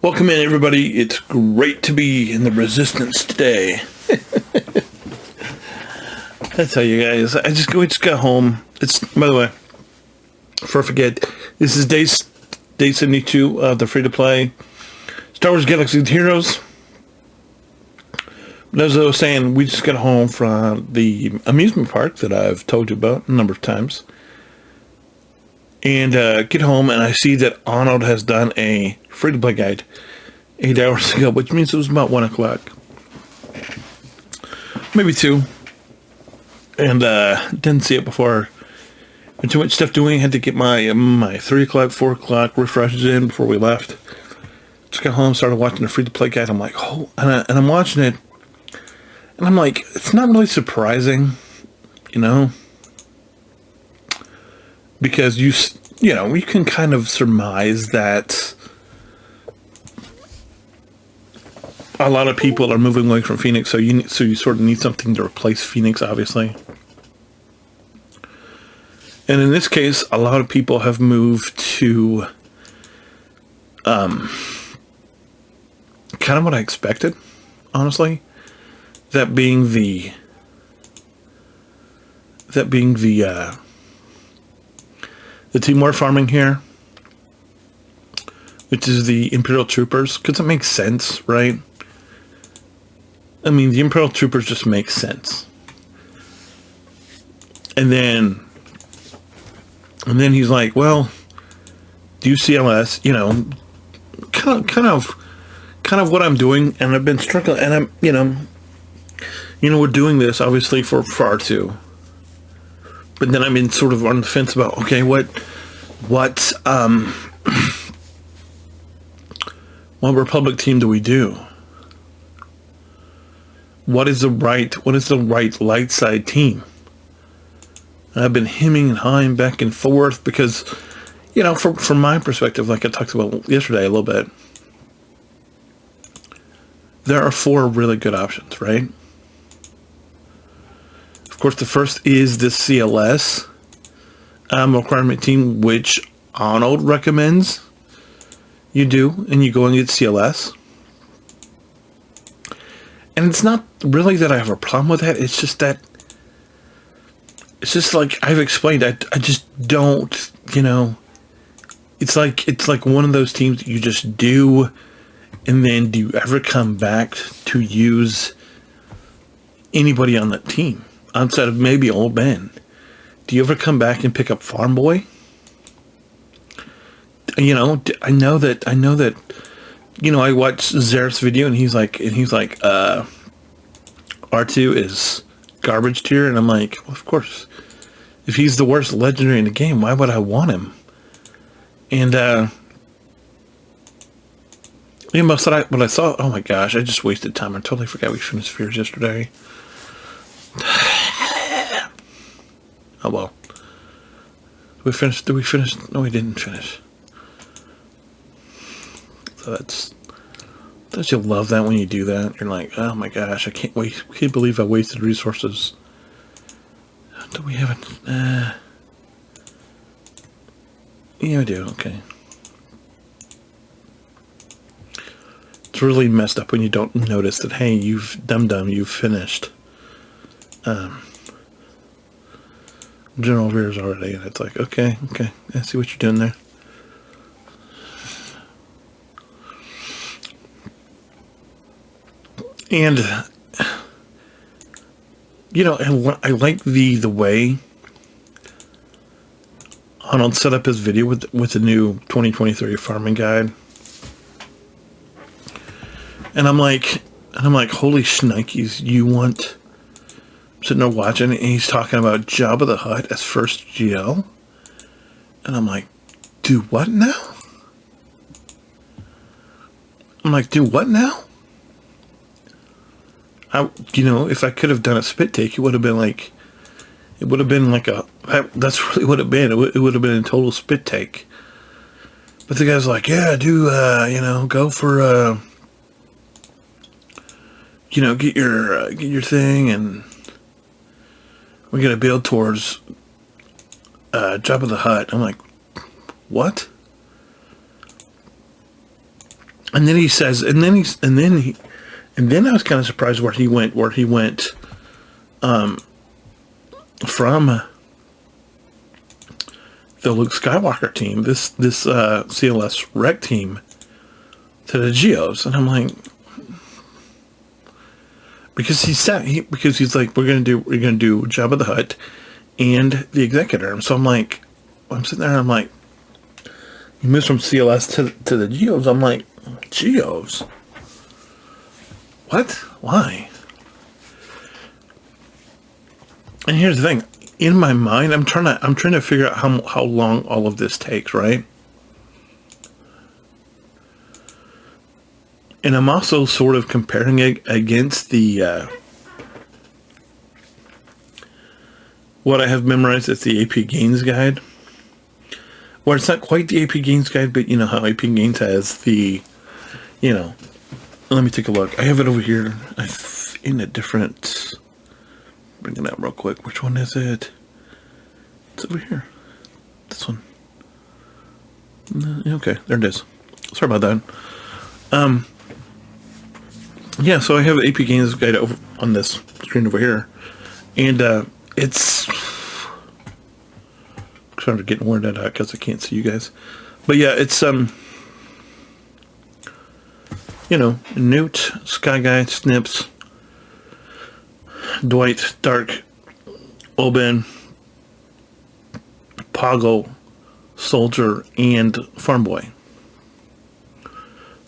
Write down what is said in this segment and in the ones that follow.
Welcome in, everybody. It's great to be in the Resistance today. I tell you guys, we just got home. It's, by the way, before I forget, this is day 72 of the free-to-play Star Wars Galaxy of Heroes. But as I was saying, we just got home from the amusement park that I've told you about a number of times. And get home, and I see that Arnold has done a free-to-play guide 8 hours ago, which means it was about 1 o'clock. Maybe 2. And didn't see it before. Had too much stuff doing. Had to get my 3 o'clock, 4 o'clock refreshes in before we left. Just got home, started watching the free-to-play guide. I'm like, oh, and I'm watching it. And I'm like, it's not really surprising, you know? Because you can kind of surmise that a lot of people are moving away from Phoenix, so you sort of need something to replace Phoenix, obviously. And in this case, a lot of people have moved to kind of what I expected, honestly. That being the team we're farming here, which is the Imperial Troopers, because it makes sense, right? I mean, the Imperial Troopers just make sense. And then he's like, well, do CLS, kind of what I'm doing, and I've been struggling, and I'm, we're doing this obviously for R2. But then I'm in sort of on the fence about, okay, what Republic team do we do? What is the right light side team? And I've been hemming and hawing back and forth because, from my perspective, like I talked about yesterday a little bit, there are 4 really good options, right? Of course, the first is the CLS requirement team, which Arnold recommends you do, and you go and get CLS. And it's not really that I have a problem with that. It's just like I've explained. I just don't, It's like one of those teams that you just do, and then do you ever come back to use anybody on that team? Outside of maybe Old Ben, do you ever come back and pick up Farm Boy? I know that. I watched Zareth's video, and he's like, R2 is garbage tier, and I'm like, well, of course, if he's the worst legendary in the game, why would I want him? And what I saw, oh my gosh, I just wasted time. I totally forgot we finished Spheres yesterday. Oh well. Did we finish? No, we didn't finish. So don't you love that when you do that? You're like, oh my gosh, I can't believe I wasted resources. Do we have it? Yeah, we do. Okay. It's really messed up when you don't notice that, hey, you've finished. General Veers already, and it's like, okay, I see what you're doing there. And I like the way Arnold set up his video with the new 2023 farming guide. And I'm like, holy shnikes, you want... Sitting there watching, and he's talking about Jabba the Hutt as first GL, and I'm like, do what now? If I could have done a spit take, it would have been like that's really what it been. It would have been a total spit take. But the guy's like, yeah, go for get your thing, and we're going to build towards Jabba the Hutt. I'm like, what? And then he says, and then I was kind of surprised where he went from the Luke Skywalker team, this CLS rec team, to the Geos, and I'm like, because he's like, we're gonna do Jabba the Hutt and the Executor, and so I'm sitting there and I'm like, he moves from CLS to the Geos. I'm like, Geos? What? Why? And here's the thing. In my mind, I'm trying to figure out how long all of this takes, right? And I'm also sort of comparing it against the what I have memorized as the AP Gains Guide. Well, it's not quite the AP Gains Guide, but you know how AP Gains has the, you know, let me take a look. I have it over here in a different, bring it out real quick. Which one is it? It's over here. This one. Okay, there it is. Sorry about that. Yeah, so I have the AP Gains Guide over on this screen over here. And it's... I'm trying to get worded out because I can't see you guys. But yeah, it's you know, Newt, Sky Guy, Snips, Dwight, Dark, Oben, Poggle, Soldier, and Farm Boy.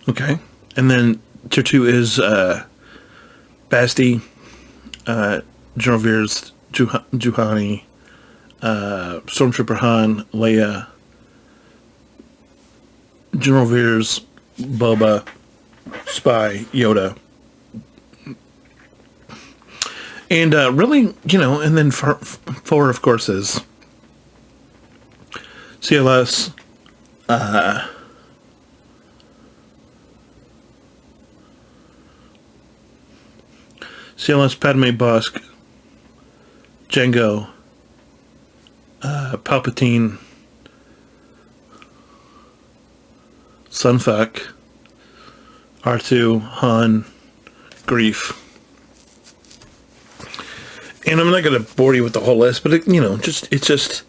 Okay, and then tier 2 is Basti, General Veers, Juhani, Stormtrooper Han, Leia, General Veers, Boba, Spy, Yoda. And really, you know, and then 4, of course, is CLS, CLS Padme Bosk, Jango, Palpatine, Sunfuck, R2, Han, Grief. And I'm not going to bore you with the whole list, but it, you know, it's just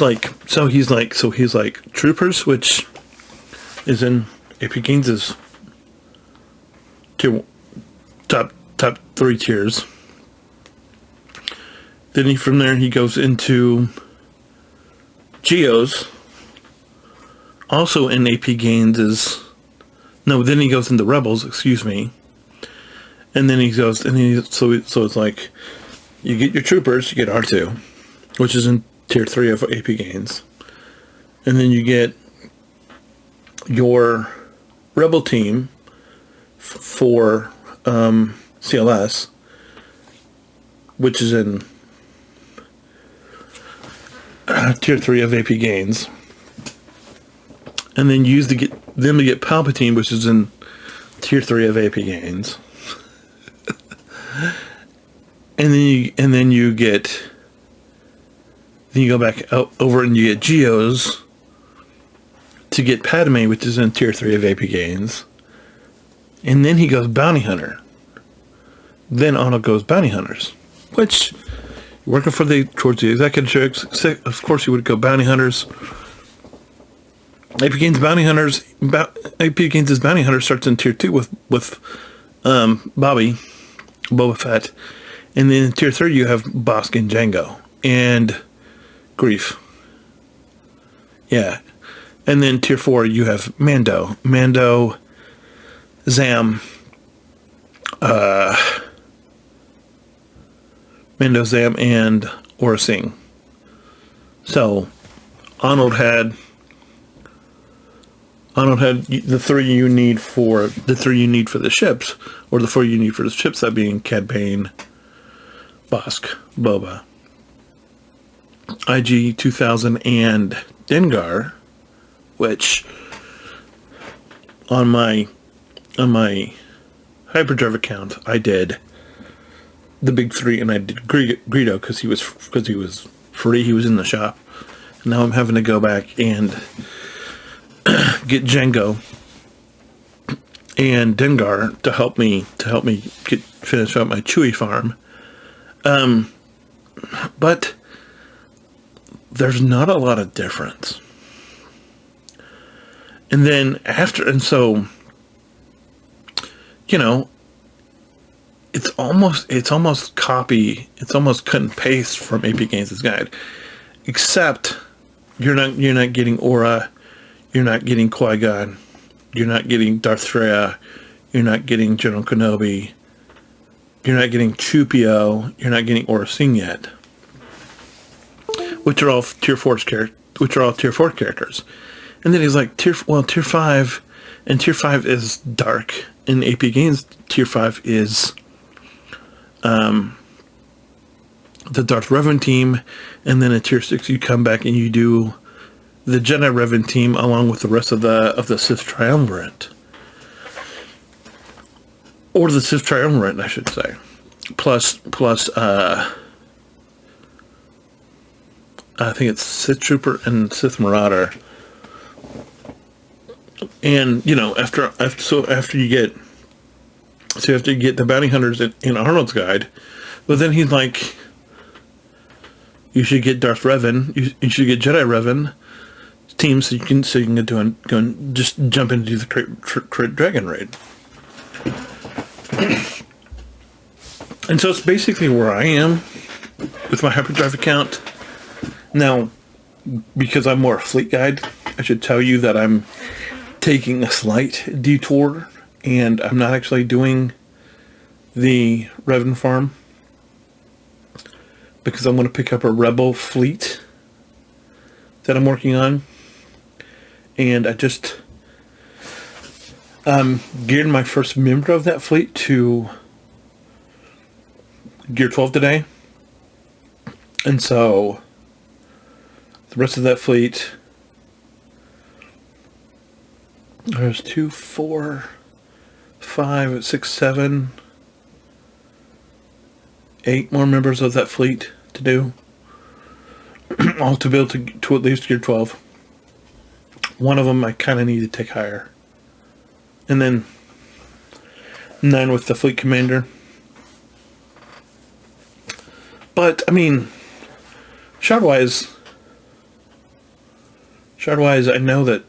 like, so he's like Troopers, which is in AP Gaines' top 3 tiers. Then from there he goes into Geos, also in AP Gaines' then he goes into Rebels, excuse me. And then he goes, so it's like, you get your Troopers, you get R2, which is in tier 3 of AP Gaines. And then you get your Rebel team for CLS, which is in tier 3 of AP Gaines. And then use to get them to get Palpatine, which is in tier 3 of AP Gaines. And then you go back over and you get Geos to get Padme, which is in tier 3 of AP Gaines. And then he goes Bounty Hunter. Then Otto goes Bounty Hunters, which you're working towards the executive. Of course, you would go Bounty Hunters. AP Gaines Bounty Hunters. AP Gaines' Bounty Hunter starts in tier 2 with Boba Fett, and then in tier 3 you have Bosk and Jango and Grief. Yeah, and then tier 4 you have Mando, Zam, and Aurra Sing. So Arnold had the 3 you need for the ships, or the 4 you need for the ships, that being Cad Bane, Bosk, Boba, IG 2000, and Dengar, which on my hyperdrive account I did the big 3, and I did Greedo because he was free, he was in the shop. And now I'm having to go back and get Jango and Dengar to help me get finish up my Chewy farm. But there's not a lot of difference. And then so, you know, it's almost cut and paste from AP Gaines' guide, except you're not getting Aura, you're not getting Qui-Gon, you're not getting Darth Freya, you're not getting General Kenobi, you're not getting Chupio, you're not getting Aura Singh yet, which are all tier 4 characters. And then he's like, tier 5, and tier 5 is dark. In AP Games, tier 5 is the Darth Revan team, and then in tier 6 you come back and you do the Jedi Revan team along with the rest of the Sith Triumvirate. Or the Sith Triumvirate, I should say. Plus I think it's Sith Trooper and Sith Marauder. And, you know, after you get the bounty hunters in Arnold's guide, but then he's like, you should get Darth Revan, you should get Jedi Revan team so you can go and just jump into the Crit Dragon raid. And so it's basically where I am with my hyperdrive account. Now, because I'm more a fleet guide, I should tell you that I'm taking a slight detour, and I'm not actually doing the Revan farm because I'm going to pick up a Rebel fleet that I'm working on, and I just geared my first member of that fleet to Gear 12 today, and so the rest of that fleet, there's 2, 4, 5, 6, 7, 8 more members of that fleet to do. All to build to at least Gear 12. One of them I kind of need to take higher. And then 9 with the fleet commander. But, I mean, shard-wise, I know that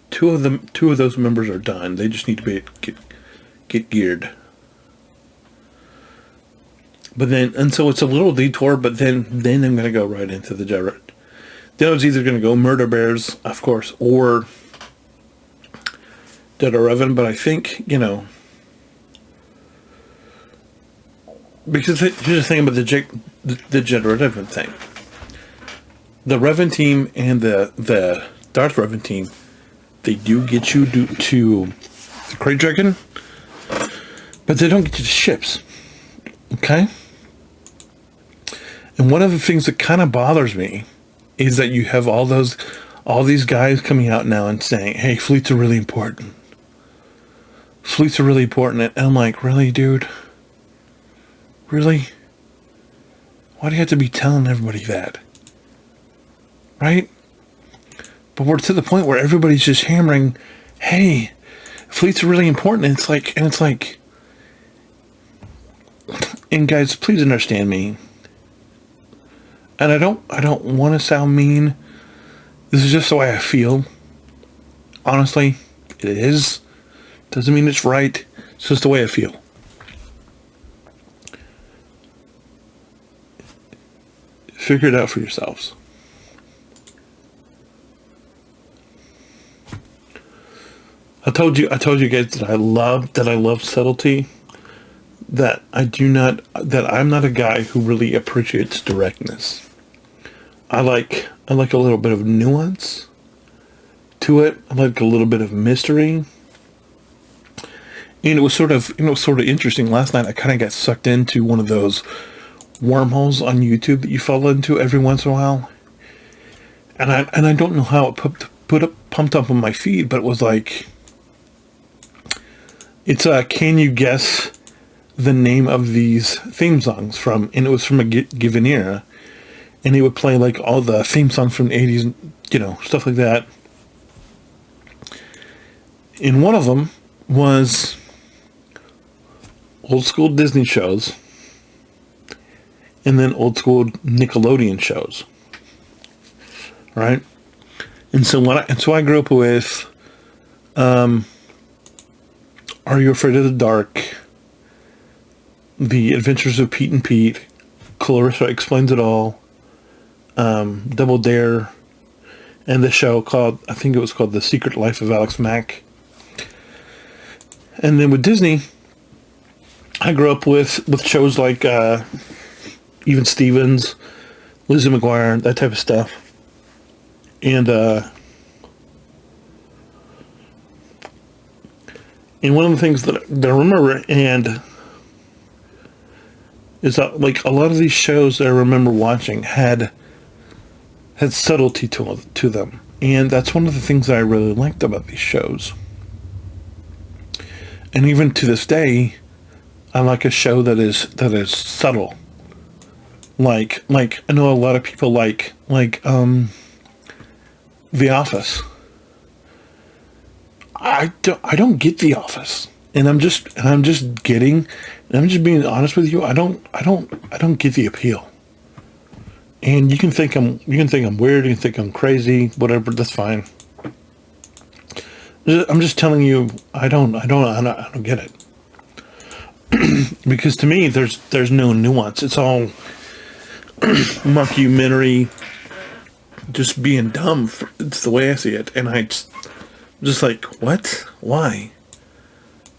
two of those members are done. They just need to get geared. But then, and so it's a little detour, but then I'm going to go right into the Jedi. Then I was either going to go Murder Bears, of course, or Jedi Revan, but I think, you know, because here's the thing about the Jedi Revan thing. The Revan team and the Darth Revan team, they do get you to the Krayt Dragon, but they don't get you to ships. Okay? And one of the things that kind of bothers me is that you have all these guys coming out now and saying, hey, fleets are really important. Fleets are really important. And I'm like, really, dude? Really? Why do you have to be telling everybody that? Right? But we're to the point where everybody's just hammering, hey, fleets are really important. And it's like, and guys, please understand me. And I don't want to sound mean. This is just the way I feel. Honestly, it is. Doesn't mean it's right. It's just the way I feel. Figure it out for yourselves. I told you guys that I love subtlety. That I'm not a guy who really appreciates directness. I like a little bit of nuance to it. I like a little bit of mystery. And it was sort of interesting. Last night I kind of got sucked into one of those wormholes on YouTube that you fall into every once in a while. And I don't know how it pumped up on my feed, but it was like, it's can you guess the name of these theme songs from, and it was from a given era, and he would play like all the theme songs from the 80s, you know, stuff like that. And one of them was old school Disney shows, and then old school Nickelodeon shows, right? And so I grew up with, Are You Afraid of the Dark? The Adventures of Pete and Pete, Clarissa Explains It All, Double Dare, and the show called, I think it was called The Secret Life of Alex Mack. And then with Disney, I grew up with shows like Even Stevens, Lizzie McGuire, that type of stuff. And one of the things that I remember, and is that like a lot of these shows that I remember watching had subtlety to them, and that's one of the things that I really liked about these shows. And even to this day, I like a show that is subtle. Like I know a lot of people like The Office. I don't get The Office, and I'm just being honest with you. I don't get the appeal. And you can think I'm weird, you can think I'm crazy, whatever. That's fine. I'm just telling you, I don't get it. Because to me, there's no nuance. It's all mockumentary, just being dumb. It's the way I see it, and I'm just like, what? Why?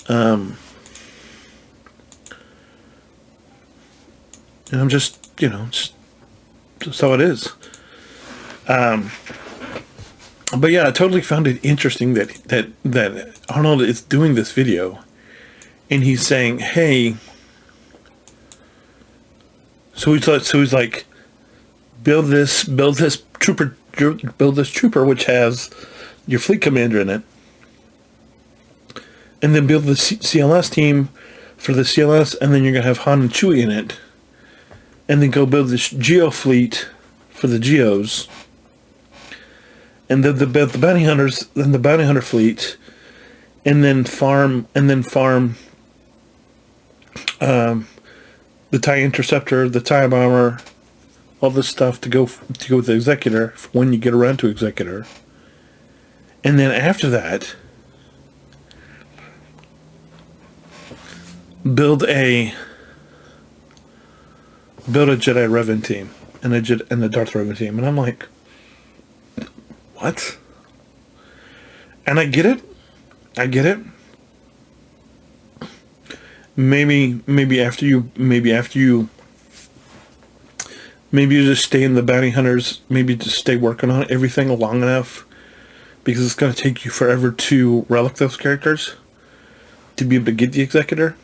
And I'm just, just how it is. But yeah, I totally found it interesting that Arnold is doing this video, and he's saying, "Hey," so he's like, build this trooper, which has your fleet commander in it, and then build the CLS team for the CLS, and then you're gonna have Han and Chewie in it, and then go build this Geo fleet for the Geos. And then the bounty hunters, then the bounty hunter fleet, and then farm the TIE Interceptor, the TIE Bomber, all this stuff to go with the Executor when you get around to Executor. And then after that, build a Jedi Revan team and a Darth Revan team, and I'm like, what? And I get it. Maybe after you just stay in the bounty hunters, maybe just stay working on everything long enough, because it's going to take you forever to relic those characters to be able to get the Executor.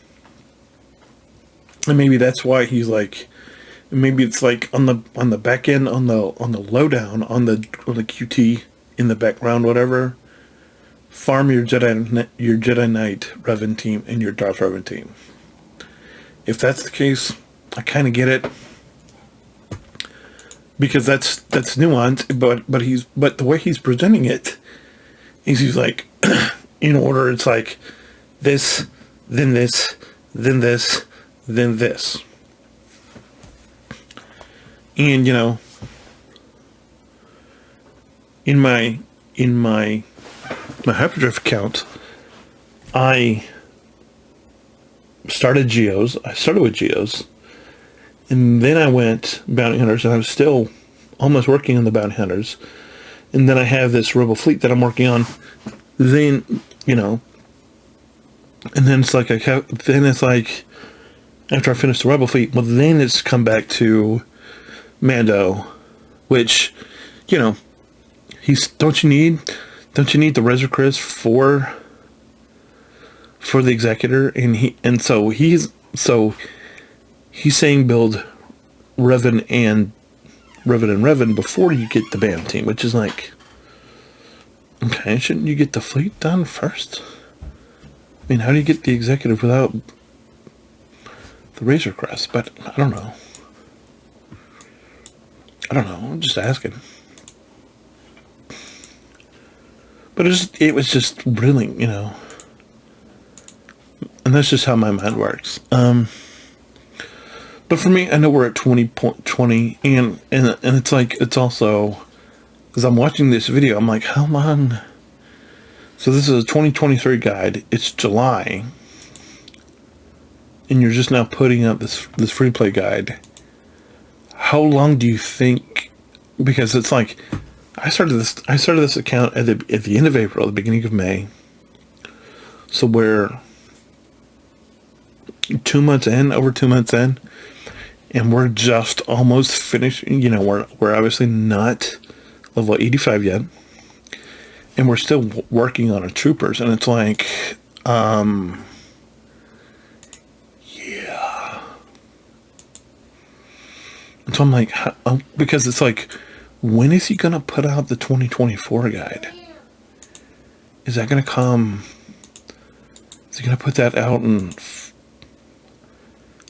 And maybe that's why he's like, maybe it's like on the back end, on the lowdown, on the QT in the background, whatever. Farm your Jedi Knight Revan team and your Darth Revan team. If that's the case, I kind of get it, because that's nuanced. But the way he's presenting it is he's like, in order. It's like this, then this, then this, then this. And in my Hyperdrive account, I started Geos. I started with Geos, and then I went Bounty Hunters, and I was still almost working on the Bounty Hunters. And then I have this Rebel fleet that I'm working on. Then and then it's like after I finish the Rebel fleet, well, then it's come back to Mando, which don't you need the Reser Chris for the Executor? And so he's saying build Revan and Revan before you get the BAM team, which is like, okay, shouldn't you get the fleet done first? I mean, how do you get the Executive without the Razor Crest? But I don't know. I'm just asking. But it was just really, you know, and that's just how my mind works. But for me, I know we're at 20.20, and it's like, it's also, as I'm watching this video, I'm like, how long? So this is a 2023 guide. It's July, and you're just now putting out this free play guide. How long do you think? Because it's like, I started this account at the end of April, the beginning of May. So we're 2 months in, over 2 months in, and we're just almost finished. You know, we're obviously not level 85 yet, and we're still working on our troopers. And it's like, yeah. And so I'm like, because it's like, when is he gonna put out the 2024 guide? Is that gonna come? Is he gonna put that out in? Is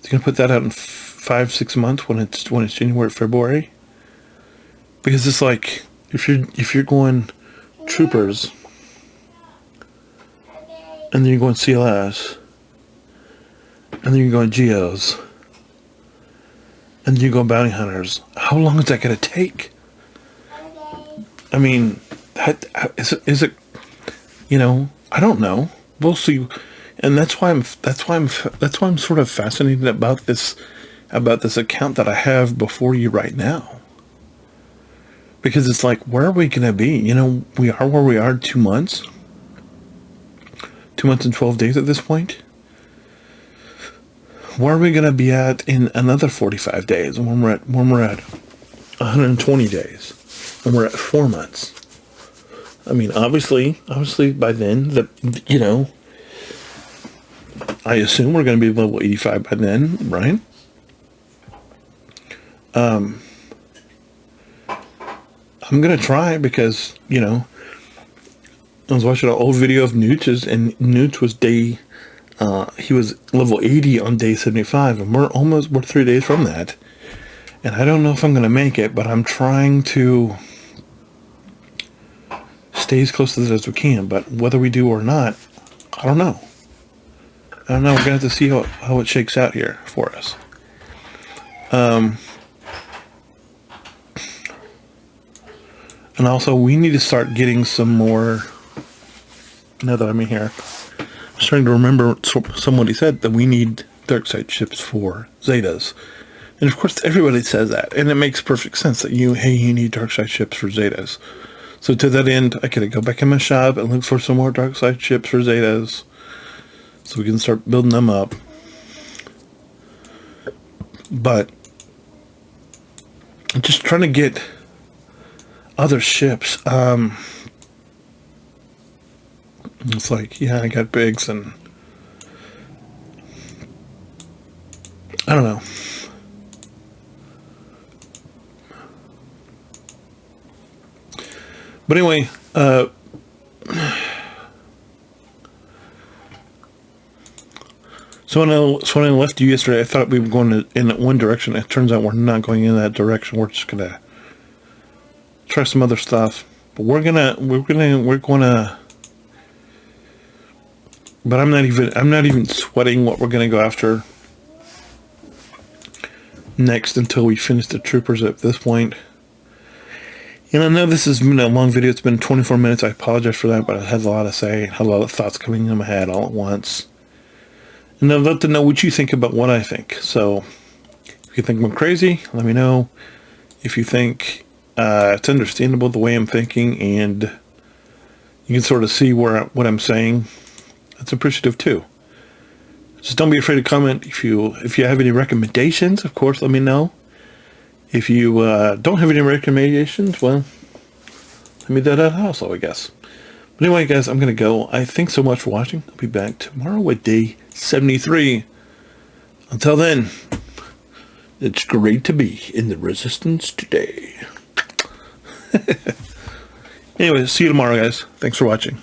he gonna put that out in 5-6 months when it's January, February? Because it's like, if you're going troopers, and then you're going CLS, and then you're going GOs, and then you're going bounty hunters, how long is that gonna take? I mean, is it? You know, I don't know. We'll see, and that's why I'm sort of fascinated about this account that I have before you right now. Because it's like, where are we gonna be? You know, we are where we are 2 months. 2 months and 12 days at this point. Where are we gonna be at in another 45 days when we're at 120 days? And we're at 4 months. I mean, obviously by then, you know, I assume we're going to be level 85 by then, right? I'm going to try because, you know, I was watching an old video of Newt's, and Newt was he was level 80 on day 75, and we're 3 days from that. And I don't know if I'm going to make it, but I'm trying to stay as close to this as we can. But whether we do or not, I don't know. We're going to have to see how it shakes out here for us. And also, we need to start getting some more, now that I'm in here, I was trying to remember somebody said that we need dark side chips for Zetas. And of course, everybody says that, and it makes perfect sense that you need dark side chips for Zetas. So to that end, I gotta go back in my shop and look for some more dark side chips for Zetas, so we can start building them up. But I'm just trying to get other ships. It's like, yeah, I got Biggs, and I don't know. But anyway, so when I left you yesterday, I thought we were going in one direction. It turns out we're not going in that direction. We're just gonna try some other stuff. But we're gonna. But I'm not even sweating what we're gonna go after next until we finish the troopers at this point. And I know this has been a long video. It's been 24 minutes. I apologize for that, but I had a lot to say. I had a lot of thoughts coming into my head all at once. And I'd love to know what you think about what I think. So, if you think I'm crazy, let me know. If you think it's understandable the way I'm thinking, and you can sort of see what I'm saying, that's appreciative too. Just don't be afraid to comment. If you have any recommendations, of course, let me know. If you don't have any recommendations, well, let me do that also, I guess. But anyway, guys, I'm going to go. I thank so much for watching. I'll be back tomorrow with day 73. Until then, it's great to be in the Resistance today. Anyway, see you tomorrow, guys. Thanks for watching.